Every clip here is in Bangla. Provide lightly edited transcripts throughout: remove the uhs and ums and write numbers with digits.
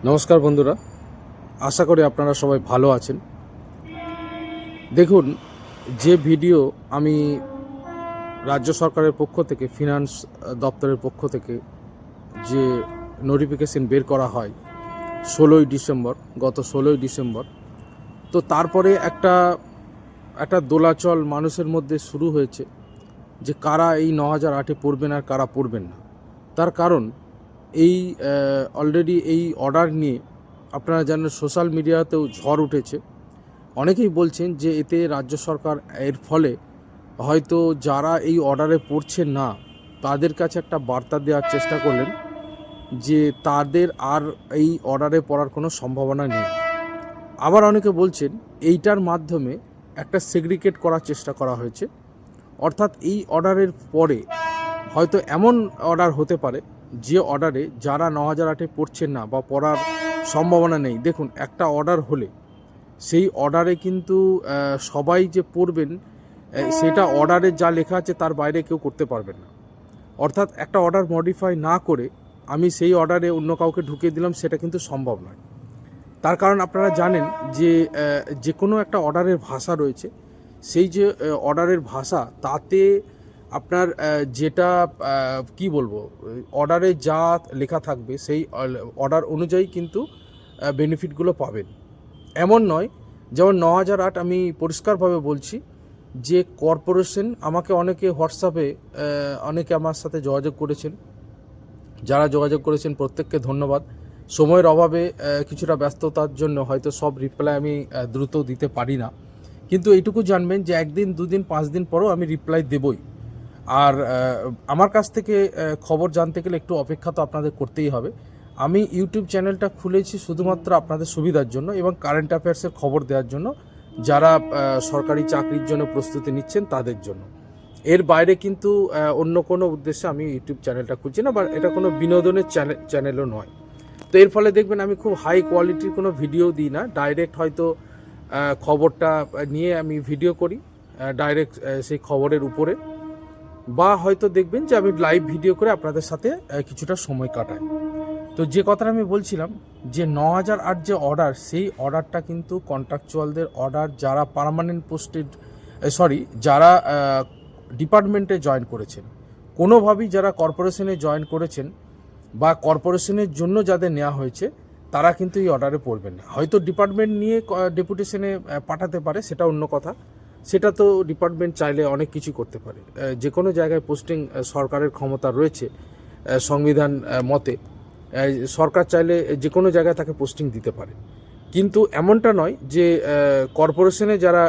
নমস্কার বন্ধুরা, আশা করি আপনারা সবাই ভালো আছেন। দেখুন, যে ভিডিও আমি রাজ্য সরকারের পক্ষ থেকে ফিনান্স দপ্তরের পক্ষ থেকে যে নোটিফিকেশন বের করা হয় 16ই ডিসেম্বর, গত 16ই ডিসেম্বর, তো তারপরে একটা দোলাচল মানুষের মধ্যে শুরু হয়েছে যে কারা এই 9008-এ পড়বেন আর কারা পড়বেন না। তার কারণ এই অলরেডি এই অর্ডার নিয়ে আপনারা জানেন সোশ্যাল মিডিয়াতেও ঝড় উঠেছে। অনেকেই বলছেন যে এতে রাজ্য সরকার এর ফলে হয়তো যারা এই অর্ডারে পড়ছেন না তাদের কাছে একটা বার্তা দেওয়ার চেষ্টা করলেন যে তাদের আর এই অর্ডারে পড়ার কোনো সম্ভাবনা নেই। আবার অনেকে বলছেন এইটার মাধ্যমে একটা সেগ্রিগেট করার চেষ্টা করা হয়েছে, অর্থাৎ এই অর্ডারের পরে হয়তো এমন অর্ডার হতে পারে যে অর্ডারে যারা 9008-এ পড়ছেন না বা পড়ার সম্ভাবনা নেই। দেখুন, একটা অর্ডার হলে সেই অর্ডারে কিন্তু সবাই যে পড়বেন সেটা অর্ডারে যা লেখা আছে তার বাইরে কেউ করতে পারবেন না। অর্থাৎ একটা অর্ডার মডিফাই না করে আমি সেই অর্ডারে অন্য কাউকে ঢুকিয়ে দিলাম, সেটা কিন্তু সম্ভব নয়। তার কারণ আপনারা জানেন যে কোনো একটা অর্ডারের ভাষা রয়েছে, সেই যে অর্ডারের ভাষা তাতে আপনার যেটা কি বলবো, অর্ডারে যা লেখা থাকবে সেই অর্ডার অনুযায়ী কিন্তু বেনিফিটগুলো পাবেন। এমন নয়, যেমন 9008 আমি পরিষ্কারভাবে বলছি যে কর্পোরেশন, আমাকে অনেকে হোয়াটসঅ্যাপে অনেকে আমার সাথে যোগাযোগ করেছেন, যারা যোগাযোগ করেছেন প্রত্যেককে ধন্যবাদ। সময়ের অভাবে কিছুটা ব্যস্ততার জন্য হয়তো সব রিপ্লাই আমি দ্রুত দিতে পারি না, কিন্তু এইটুকু জানবেন যে একদিন দুদিন 5 দিন পরেও আমি রিপ্লাই দেবই। আর আমার কাছ থেকে খবর জানতে গেলে একটু অপেক্ষা তো আপনাদের করতেই হবে। আমি ইউটিউব চ্যানেলটা খুলেছি শুধুমাত্র আপনাদের সুবিধার জন্য এবং কারেন্ট অ্যাফেয়ার্সের খবর দেওয়ার জন্য, যারা সরকারি চাকরির জন্য প্রস্তুতি নিচ্ছেন তাদের জন্য। এর বাইরে কিন্তু অন্য কোনো উদ্দেশ্যে আমি ইউটিউব চ্যানেলটা খুলছি না, বা এটা কোনো বিনোদনের চ্যানেলও নয়। তো এর ফলে দেখবেন আমি খুব হাই কোয়ালিটির কোনো ভিডিও দিই না, ডাইরেক্ট হয়তো খবরটা নিয়ে আমি ভিডিও করি ডাইরেক্ট সেই খবরের উপরে, বা হয়তো দেখবেন যে আমি লাইভ ভিডিও করে আপনাদের সাথে কিছুটা সময় কাটাই। তো যে কথাটা আমি বলছিলাম যে 9008 যে অর্ডার, সেই অর্ডারটা কিন্তু কন্ট্রাকচুয়ালদের অর্ডার, যারা পার্মানেন্ট পোস্টেড যারা ডিপার্টমেন্টে জয়েন করেছেন, কোনোভাবেই যারা কর্পোরেশনে জয়েন করেছেন বা কর্পোরেশনের জন্য যাদের নেওয়া হয়েছে তারা কিন্তু এই অর্ডারে পড়বেন না। হয়তো ডিপার্টমেন্ট নিয়ে ডেপুটেশনে পাঠাতে পারে, সেটা অন্য কথা, সেটা তো ডিপার্টমেন্ট চাইলে অনেক কিছু করতে পারে। যে কোনো জায়গায় পোস্টিং সরকারের ক্ষমতা রয়েছে, সংবিধান মতে সরকার চাইলে যে কোনো জায়গায় তাকে পোস্টিং দিতে পারে। কিন্তু এমনটা নয় যে কর্পোরেশনে যারা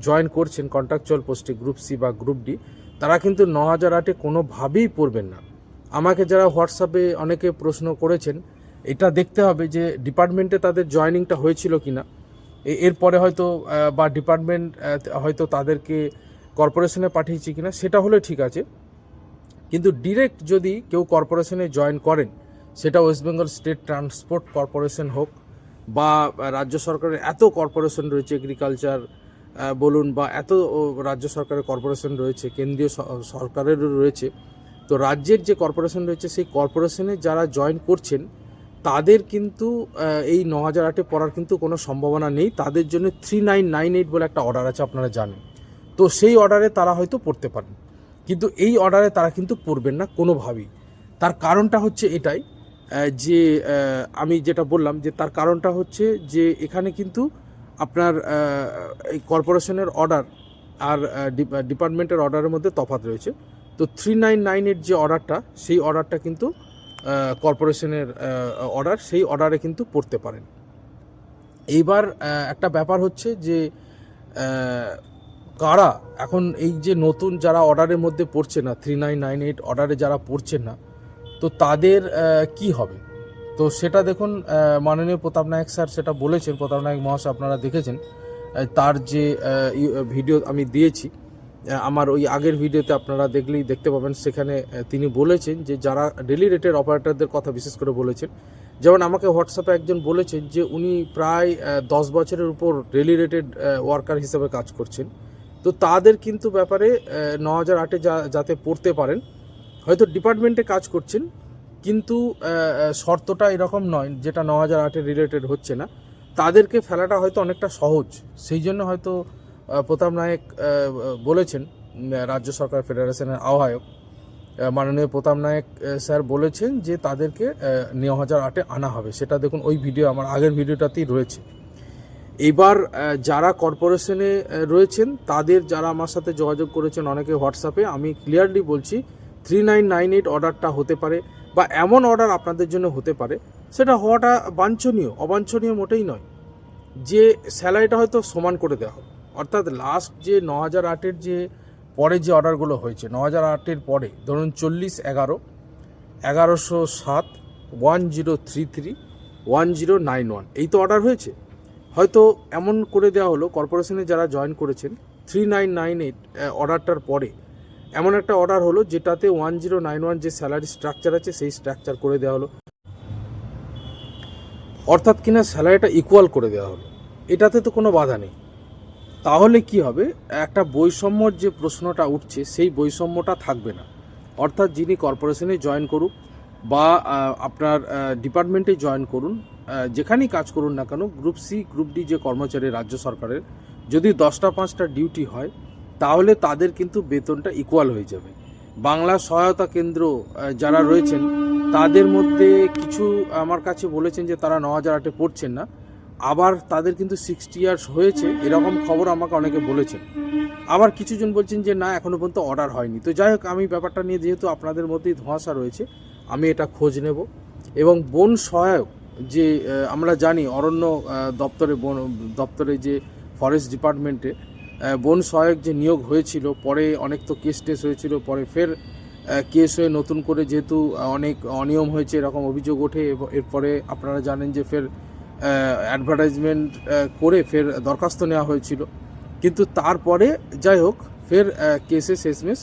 জয়েন করছেন কন্ট্রাকচুয়াল পোস্টে গ্রুপ সি বা গ্রুপ ডি, তারা কিন্তু 9008-এ কোনোভাবেই পড়বেন না। আমাকে যারা হোয়াটসঅ্যাপে অনেকে প্রশ্ন করেছেন, এটা দেখতে হবে যে ডিপার্টমেন্টে তাদের জয়েনিংটা হয়েছিল কি না, এরপরে হয়তো বা ডিপার্টমেন্ট হয়তো তাদেরকে কর্পোরেশনে পাঠিয়েছে কিনা, সেটা হলে ঠিক আছে। কিন্তু ডিরেক্ট যদি কেউ কর্পোরেশনে জয়েন করেন, সেটা West Bengal state transport corporation হোক বা রাজ্য সরকারের এত কর্পোরেশন রয়েছে, এগ্রিকালচার বলুন, বা এত রাজ্য সরকারের কর্পোরেশন রয়েছে, কেন্দ্রীয় সরকারেরও রয়েছে, তো রাজ্যের যে কর্পোরেশন রয়েছে সেই কর্পোরেশনে যারা জয়েন করছেন তাদের কিন্তু এই 9008-এ পড়ার কিন্তু কোনো সম্ভাবনা নেই। তাদের জন্য 3998 বলে একটা অর্ডার আছে, আপনারা জানেন। তো সেই অর্ডারে তারা হয়তো পড়তে পারেন, কিন্তু এই অর্ডারে তারা কিন্তু পড়বেন না কোনোভাবেই। তার কারণটা হচ্ছে এটাই যে আমি যেটা বললাম, যে তার কারণটা হচ্ছে যে এখানে কিন্তু আপনার এই কর্পোরেশনের অর্ডার আর ডিপার্টমেন্টের অর্ডারের মধ্যে তফাৎ রয়েছে। তো 3998 যে অর্ডারটা, সেই অর্ডারটা কিন্তু কর্পোরেশনের অর্ডার, সেই অর্ডারে কিন্তু পড়তে পারেন। এইবার একটা ব্যাপার হচ্ছে যে কারা এখন এই যে নতুন যারা অর্ডারের মধ্যে পড়ছে না, 3998 অর্ডারে যারা পড়ছেন না, তো তাদের কি হবে। তো সেটা দেখুন, মাননীয় প্রতাপ নায়ক স্যার সেটা বলেছেন, প্রতাপ নায়ক মহাশয় আপনারা দেখেছেন, তার যে ভিডিও আমি দিয়েছি, আমার ওই আগের ভিডিওতে আপনারা দেখলেই দেখতে পাবেন, সেখানে তিনি বলেছেন যে যারা ডেলি রেটের অপারেটরদের কথা বিশেষ করে বলেছেন। যেমন আমাকে হোয়াটসঅ্যাপে একজন বলেছেন যে উনি প্রায় 10 বছরের উপর ডেলি রেটেড ওয়ার্কার হিসেবে কাজ করছেন। তো তাদের কিন্তু ব্যাপারে 9008-এ যাতে পড়তে পারেন, হয়তো ডিপার্টমেন্টে কাজ করছেন কিন্তু শর্তটা এরকম নয়, যেটা 9008-এর রিলেটেড হচ্ছে না, তাদেরকে ফেলাটা হয়তো অনেকটা সহজ। সেই জন্য হয়তো প্রতাপ নায়েক বলেছেন, রাজ্য সরকার ফেডারেশনের আহ্বায়ক মাননীয় প্রতাপ নায়েক স্যার বলেছেন যে তাদেরকে 9008-এ আনা হবে। সেটা দেখুন, ওই ভিডিও আমার আগের ভিডিওটাতেই রয়েছে। এবার যারা কর্পোরেশনে রয়েছেন তাদের, যারা আমার সাথে যোগাযোগ করেছেন অনেকে হোয়াটসঅ্যাপে, আমি ক্লিয়ারলি বলছি 3998 অর্ডারটা হতে পারে বা এমন অর্ডার আপনাদের জন্য হতে পারে, সেটা হওয়াটা বাঞ্ছনীয়, অবাঞ্ছনীয় মোটেই নয়, যে স্যালারিটা হয়তো সমান করে দেওয়া হবে। অর্থাৎ লাস্ট যে 9008-এর যে পরে যে অর্ডারগুলো হয়েছে, 9008-এর পরে ধরুন 40/11, 1107, 1033, 1091, এই তো অর্ডার হয়েছে। হয়তো এমন করে দেওয়া হলো, কর্পোরেশনে যারা জয়েন করেছেন 3998 অর্ডারটার পরে এমন একটা অর্ডার হলো যেটাতে 1091 যে স্যালারি স্ট্রাকচার আছে সেই স্ট্রাকচার করে দেওয়া হলো, অর্থাৎ কিনা স্যালারিটা ইকুয়াল করে দেওয়া হলো। এটাতে তো কোনো বাধা নেই। তাহলে কি হবে, একটা বৈষম্যর যে প্রশ্নটা উঠছে সেই বৈষম্যটা থাকবে না। অর্থাৎ যিনি কর্পোরেশনে জয়েন করুক বা আপনার ডিপার্টমেন্টে জয়েন করুন, যেখানেই কাজ করুন না কেন, গ্রুপ সি গ্রুপ ডি যে কর্মচারী রাজ্য সরকারের, যদি 10টা 5টা ডিউটি হয় তাহলে তাদের কিন্তু বেতনটা ইকুয়াল হয়ে যাবে। বাংলা সহায়তা কেন্দ্র যারা রয়েছেন তাদের মধ্যে কিছু আমার কাছে বলেছেন যে তারা 9008-এ পড়ছেন না, আবার তাদের কিন্তু 60 ইয়ার্স হয়েছে, এরকম খবর আমাকে অনেকে বলেছেন। আবার কিছুজন বলছেন যে না, এখনও পর্যন্ত অর্ডার হয়নি। তো যাই হোক, আমি ব্যাপারটা নিয়ে, যেহেতু আপনাদের মধ্যেই ধোঁয়াশা রয়েছে, আমি এটা খোঁজ নেব। এবং বন সহায়ক যে আমরা জানি অরণ্য দপ্তরে যে ফরেস্ট ডিপার্টমেন্টে বন সহায়ক যে নিয়োগ হয়েছিল, পরে অনেক তো কেস টেস হয়েছিল, পরে ফের কেস হয়ে নতুন করে যেহেতু অনেক অনিয়ম হয়েছে এরকম অভিযোগ ওঠে, এরপরে আপনারা জানেন যে ফের অ্যাডভার্টাইজমেন্ট করে ফের দরখাস্ত নেওয়া হয়েছিল। কিন্তু তারপরে যাই হোক, ফের কেসে শেষমেশ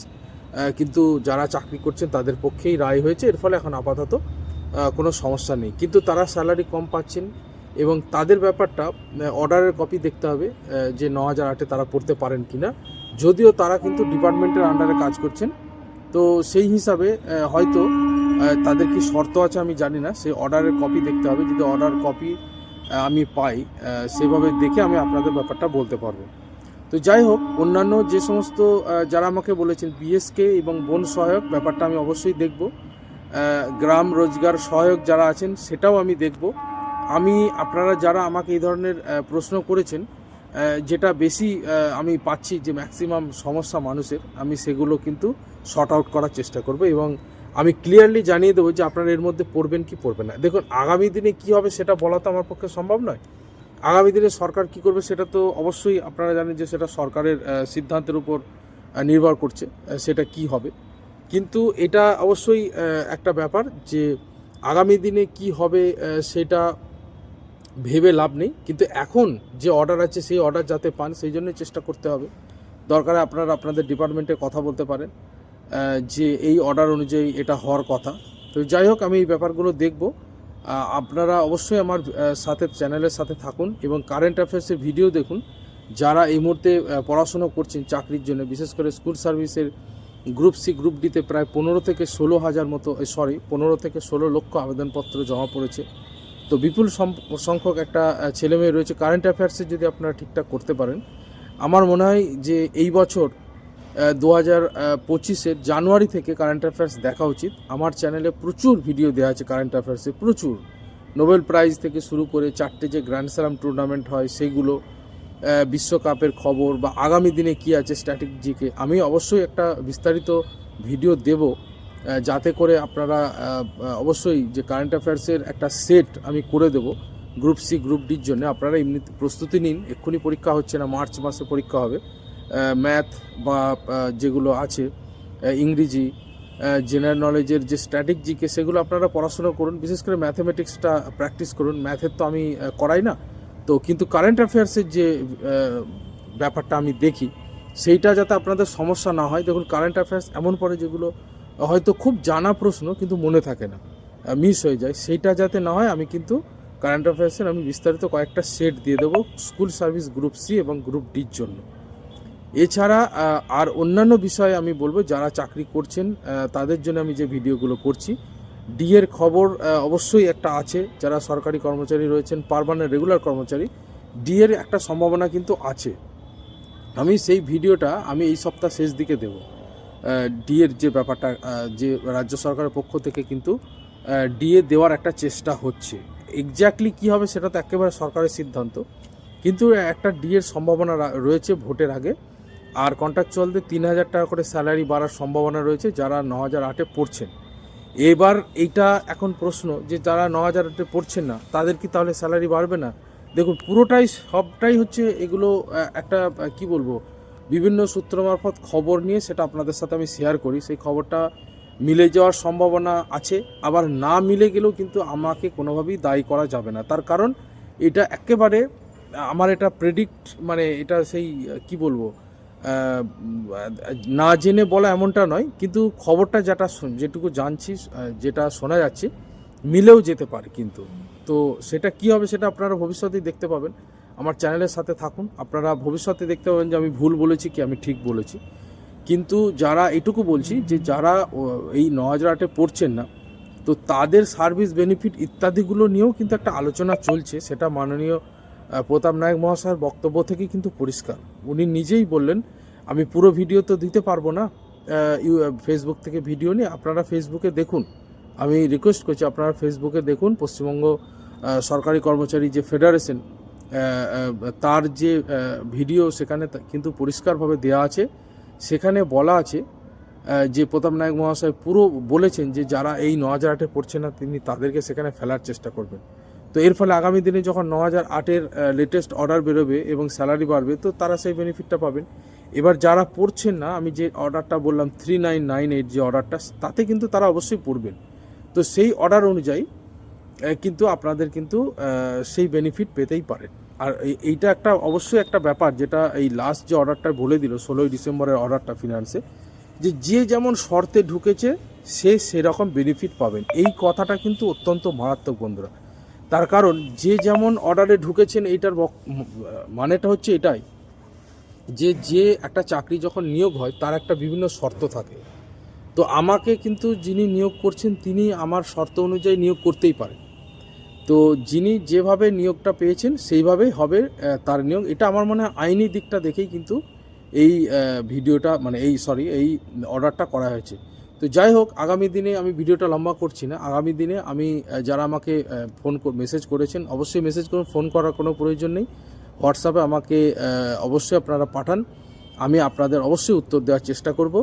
কিন্তু যারা চাকরি করছেন তাদের পক্ষেই রায় হয়েছে। এর ফলে এখন আপাতত কোনো সমস্যা নেই, কিন্তু তারা স্যালারি কম পাচ্ছেন এবং তাদের ব্যাপারটা অর্ডারের কপি দেখতে হবে যে 9008-এ তারা পড়তে পারেন কি না। যদিও তারা কিন্তু ডিপার্টমেন্টের আন্ডারে কাজ করছেন, তো সেই হিসাবে হয়তো তাদের কি শর্ত আছে আমি জানি না, সেই অর্ডারের কপি দেখতে হবে। যদি অর্ডার কপি আমি পাই, সেভাবে দেখে আমি আপনাদের ব্যাপারটা বলতে পারবো। তো যাই হোক, অন্যান্য যে সমস্ত যারা আমাকে বলেছেন বিএসকে এবং বন সহায়ক, ব্যাপারটা আমি অবশ্যই দেখব। গ্রাম রোজগার সহায়ক যারা আছেন সেটাও আমি দেখব। আমি, আপনারা যারা আমাকে এই ধরনের প্রশ্ন করেছেন, যেটা বেশি আমি পাচ্ছি যে ম্যাক্সিমাম সমস্যা মানুষের, আমি সেগুলো কিন্তু শর্ট আউট করার চেষ্টা করব এবং আমি ক্লিয়ারলি জানিয়ে দেবো যে আপনারা এর মধ্যে পড়বেন কি পড়বেন না। দেখুন, আগামী দিনে কি হবে সেটা বলা তো আমার পক্ষে সম্ভব নয়। আগামী দিনে সরকার কি করবে সেটা তো অবশ্যই আপনারা জানেন যে সেটা সরকারের সিদ্ধান্তের উপর নির্ভর করছে, সেটা কি হবে। কিন্তু এটা অবশ্যই একটা ব্যাপার যে আগামী দিনে কি হবে সেটা ভেবে লাভ নেই, কিন্তু এখন যে অর্ডার আছে সেই অর্ডার যাতে পান সেই জন্য চেষ্টা করতে হবে। দরকারে আপনারা আপনাদের ডিপার্টমেন্টে কথা বলতে পারেন যে এই অর্ডার অনুযায়ী এটা হওয়ার কথা। তো যাই হোক, আমি এই ব্যাপারগুলো দেখব। আপনারা অবশ্যই আমার সাথে, চ্যানেলের সাথে থাকুন এবং কারেন্ট অ্যাফেয়ার্সের ভিডিও দেখুন। যারা এই মুহূর্তে পড়াশুনো করছেন চাকরির জন্য, বিশেষ করে স্কুল সার্ভিসের গ্রুপ সি গ্রুপ ডিতে প্রায় 15 থেকে 16 মতো 15 থেকে 16 লক্ষ আবেদনপত্র জমা পড়েছে। তো বিপুল সংখ্যক একটা ছেলেমেয়ে রয়েছে। কারেন্ট অ্যাফেয়ার্সে যদি আপনারা ঠিকঠাক করতে পারেন, আমার মনে হয় যে এই বছর 2025-এর জানুয়ারি থেকে কারেন্ট অ্যাফেয়ার্স দেখা উচিত। আমার চ্যানেলে প্রচুর ভিডিও দেওয়া আছে কারেন্ট অ্যাফেয়ার্সে, প্রচুর। নোবেল প্রাইজ থেকে শুরু করে 4টে যে গ্র্যান্ড স্ল্যাম টুর্নামেন্ট হয় সেগুলো, বিশ্বকাপের খবর বা আগামী দিনে কি আছে স্ট্র্যাটেজিকে, আমি অবশ্যই একটা বিস্তারিত ভিডিও দেব, যাতে করে আপনারা অবশ্যই যে কারেন্ট অ্যাফেয়ার্সের একটা সেট আমি করে দেব গ্রুপ সি গ্রুপ ডির জন্য। আপনারা এমনি প্রস্তুতি নিন, এক্ষুনি পরীক্ষা হচ্ছে না, মার্চ মাসে পরীক্ষা হবে। ম্যাথ বা যেগুলো আছে, ইংরেজি, জেনারেল নলেজের যে স্ট্র্যাটেজিকে, সেগুলো আপনারা পড়াশোনা করুন। বিশেষ করে ম্যাথমেটিক্সটা প্র্যাকটিস করুন। ম্যাথের তো আমি করাই না, তো কিন্তু কারেন্ট অ্যাফেয়ার্সের যে ব্যাপারটা আমি দেখি, সেইটা যাতে আপনাদের সমস্যা না হয়। দেখুন, কারেন্ট অ্যাফেয়ার্স এমন পড়ে যেগুলো হয়তো খুব জানা প্রশ্ন কিন্তু মনে থাকে না, মিস হয়ে যায়, সেইটা যাতে না হয় আমি কিন্তু কারেন্ট অ্যাফেয়ার্সের আমি বিস্তারিত কয়েকটা সেট দিয়ে দেবো স্কুল সার্ভিস গ্রুপ সি এবং গ্রুপ ডির জন্য। এছাড়া আর অন্যান্য বিষয়ে আমি বলবো, যারা চাকরি করছেন তাদের জন্য আমি যে ভিডিওগুলো করছি, ডিএর খবর অবশ্যই একটা আছে, যারা সরকারি কর্মচারী রয়েছেন, পার্মানেন্ট রেগুলার কর্মচারী, ডিএর একটা সম্ভাবনা কিন্তু আছে। আমি সেই ভিডিওটা আমি এই সপ্তাহ শেষ দিকে দেব। ডিএর যে ব্যাপারটা, যে রাজ্য সরকারের পক্ষ থেকে কিন্তু ডিএ দেওয়ার একটা চেষ্টা হচ্ছে। এক্স্যাক্টলি কী হবে সেটা তো একেবারে সরকারের সিদ্ধান্ত, কিন্তু একটা ডিএর সম্ভাবনা রয়েছে ভোটের আগে। আর কন্ট্রাকচুয়ালদের 3,000 টাকা করে স্যালারি বাড়ার সম্ভাবনা রয়েছে যারা 9,008-এ পড়ছেন। এবার এইটা এখন প্রশ্ন যে যারা 9,008-এ পড়ছেন না তাদের কি তাহলে স্যালারি বাড়বে না? দেখুন, পুরোটাই সবটাই হচ্ছে এগুলো একটা কি বলবো, বিভিন্ন সূত্র মারফত খবর নিয়ে সেটা আপনাদের সাথে আমি শেয়ার করি। সেই খবরটা মিলে যাওয়ার সম্ভাবনা আছে, আবার না মিলে গেলেও কিন্তু আমাকে কোনোভাবেই দায়ী করা যাবে না। তার কারণ এটা একেবারে আমার এটা প্রেডিক্ট, মানে এটা সেই কি বলবো, না জেনে বলা এমনটা নয়, কিন্তু খবরটা যেটুকু জানছি, যেটা শোনা যাচ্ছে মিলেও যেতে পারে কিন্তু। তো সেটা কি হবে সেটা আপনারা ভবিষ্যতেই দেখতে পাবেন। আমার চ্যানেলের সাথে থাকুন, আপনারা ভবিষ্যতে দেখতে পাবেন যে আমি ভুল বলেছি কি আমি ঠিক বলেছি। কিন্তু যারা এটুকু বলছি যে যারা এই 9,008-এ পড়ছেন না, তো তাদের সার্ভিস বেনিফিট ইত্যাদিগুলো নিয়েও কিন্তু একটা আলোচনা চলছে। সেটা মাননীয় প্রতাপ নায়ক মহাশয়ের বক্তব্য থেকে কিন্তু পরিষ্কার। উনি নিজেই বললেন, আমি পুরো ভিডিও তো দিতে পারবো না ফেসবুক থেকে ভিডিও নিয়ে, আপনারা ফেসবুকে দেখুন। আমি রিকোয়েস্ট করছি আপনারা ফেসবুকে দেখুন। পশ্চিমবঙ্গ সরকারি কর্মচারী যে ফেডারেশন, তার যে ভিডিও সেখানে কিন্তু পরিষ্কারভাবে দেওয়া আছে। সেখানে বলা আছে যে প্রতাপ নায়ক মহাশয় পুরো বলেছেন যে যারা এই 9,008-এ পড়ছে না তিনি তাদেরকে সেখানে ফেলার চেষ্টা করবেন। তো এর ফলে আগামী দিনে যখন 9,008-এর লেটেস্ট অর্ডার বেরোবে এবং স্যালারি বাড়বে, তো তারা সেই বেনিফিটটা পাবেন। এবার যারা পড়ছেন না, আমি যে অর্ডারটা বললাম 3998 যে অর্ডারটা, তাতে কিন্তু তারা অবশ্যই পড়বেন। তো সেই অর্ডার অনুযায়ী কিন্তু আপনাদের কিন্তু সেই বেনিফিট পেতেই পারেন। আর এইটা একটা অবশ্যই একটা ব্যাপার, যেটা এই লাস্ট যে অর্ডারটা বলে দিল 16ই ডিসেম্বরের অর্ডারটা ফিনান্সে, যে যেমন শর্তে ঢুকেছে সে সেরকম বেনিফিট পাবেন। এই কথাটা কিন্তু অত্যন্ত মারাত্মক বন্ধুরা। তার কারণ যে যেমন অর্ডারে ঢুকেছেন, এইটার মানেটা হচ্ছে এটাই যে একটা চাকরি যখন নিয়োগ হয় তার একটা বিভিন্ন শর্ত থাকে। তো আমাকে কিন্তু যিনি নিয়োগ করছেন তিনি আমার শর্ত অনুযায়ী নিয়োগ করতেই পারেন। তো যিনি যেভাবে নিয়োগটা পেয়েছেন সেইভাবেই হবে তার নিয়োগ। এটা আমার মনে হয় আইনি দিকটা দেখেই কিন্তু এই ভিডিওটা, মানে এই অর্ডারটা করা হয়েছে। তো যাই হোক, আগামী দিনে আমি ভিডিওটা লম্বা করছি না। আগামী দিনে আমি যারা আমাকে মেসেজ করেছেন, অবশ্যই মেসেজ করুন, ফোন করার কোনো প্রয়োজন নেই। হোয়াটসঅ্যাপে আমাকে অবশ্যই আপনারা পাঠান, আমি আপনাদের অবশ্যই উত্তর দেওয়ার চেষ্টা করব।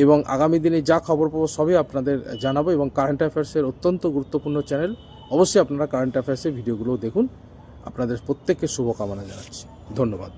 এবং আগামী দিনে যা খবর পাবো সবই আপনাদের জানাবো। এবং কারেন্ট অ্যাফেয়ার্সের অত্যন্ত গুরুত্বপূর্ণ চ্যানেল, অবশ্যই আপনারা কারেন্ট অ্যাফেয়ার্সের ভিডিওগুলো দেখুন। আপনাদের প্রত্যেককে শুভকামনা জানাচ্ছি। ধন্যবাদ।